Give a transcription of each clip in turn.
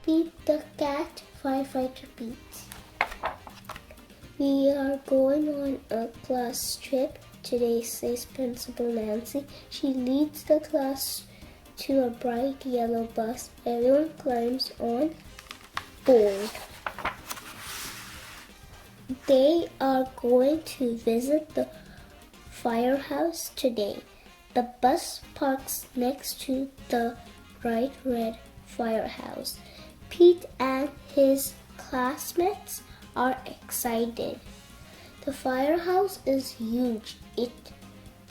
Pete the cat, Firefighter Pete. We are going on a class trip today, says Principal Nancy. She leads the class to a bright yellow bus. Everyone climbs on board. They are going to visit the firehouse today. The bus parks next to the bright red firehouse. Pete and his classmates are excited. The firehouse is huge. It's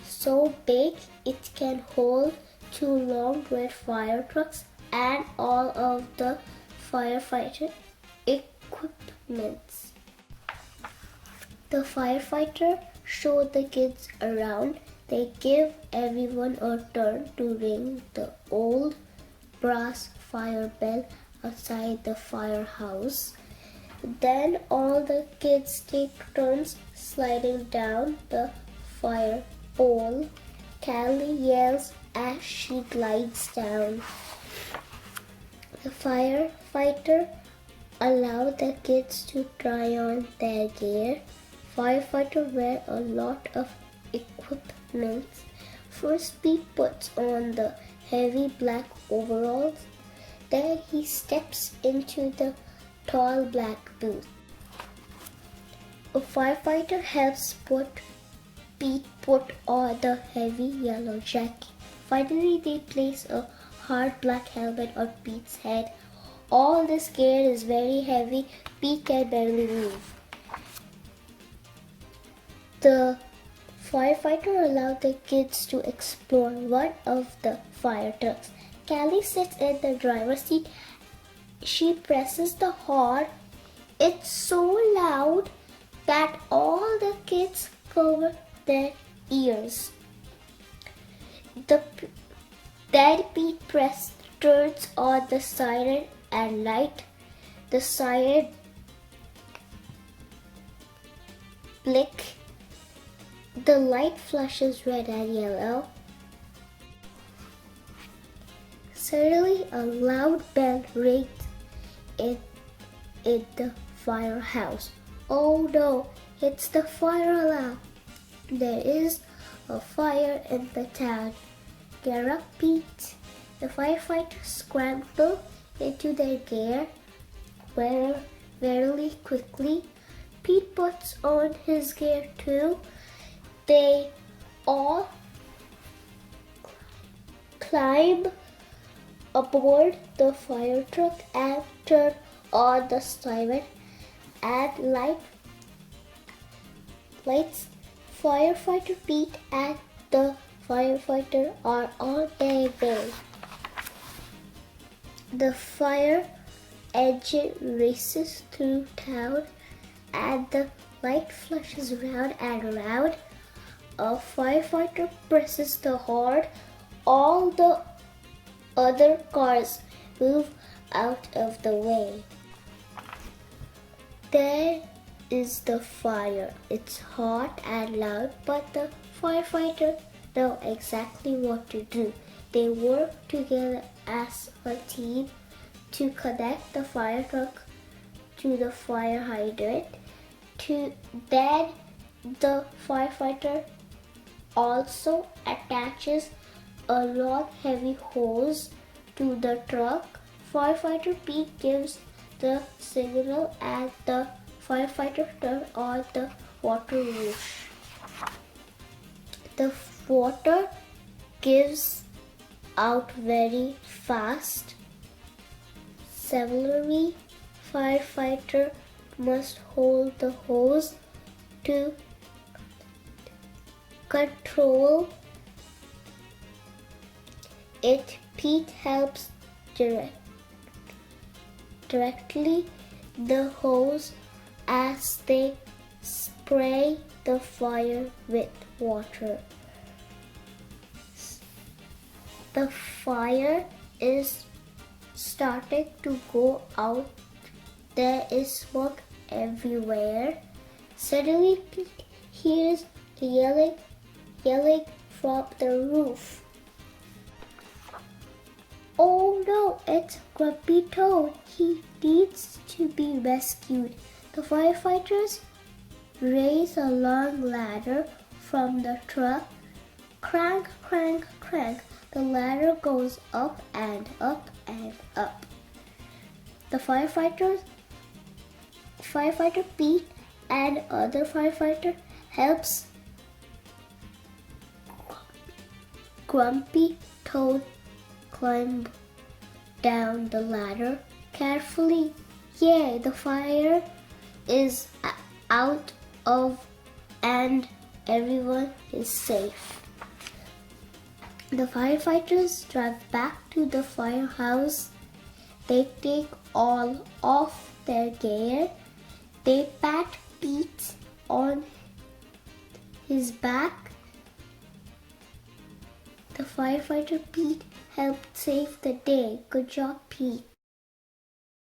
so big it can hold 2 long red fire trucks and all of the firefighter equipments. The firefighter show the kids around. They give everyone a turn to ring the old brass fire bell outside the firehouse. Then all the kids take turns sliding down the fire pole. Callie yells as she glides down. The firefighter allowed the kids to try on their gear. Firefighter wear a lot of equipment. First, Pete puts on the heavy black overalls. Then he steps into the tall black boots. A firefighter helps Pete put on the heavy yellow jacket. Finally, they place a hard black helmet on Pete's head. All this gear is very heavy. Pete can barely move. The firefighter allowed the kids to explore one of the fire trucks. Callie sits in the driver's seat. She presses the horn. It's so loud that all the kids cover their ears. Then Pete turns on the siren and light. The siren blick. The light flashes red and yellow. Suddenly, a loud bell rings in the firehouse. Oh no, it's the fire alarm. There is a fire in the town. Get up, Pete. The firefighters scramble into their gear very quickly. Pete puts on his gear too. They all climb aboard the fire truck and turn on the siren and lights. Firefighter Pete and the firefighter are on their way. The fire engine races through town and the light flashes round and round. A firefighter presses the horn. All the other cars move out of the way. There is the fire. It's hot and loud, but the firefighters know exactly what to do. They work together as a team to connect the fire truck to the fire hydrant. Then the firefighter also attaches a long heavy hose to the truck. Firefighter Pete gives the signal and the firefighter turns on the water whoosh. The water gives out very fast. Celery firefighter must hold the hose to control it. Pete helps directly the hose as they spray the fire with water. The fire is starting to go out. There is smoke everywhere. Suddenly Pete hears yelling from the roof. Oh no, It's Grumpy Toad. He needs to be rescued. The firefighters raise a long ladder from the truck. Crank, crank, crank. The ladder goes up and up and up. The firefighter Pete and other firefighter helps Grumpy Toad climb down the ladder carefully. Yay, the fire is out of and everyone is safe. The firefighters drive back to the firehouse. They take all off their gear. They pat Pete on his back. The firefighter Pete helped save the day. Good job, Pete.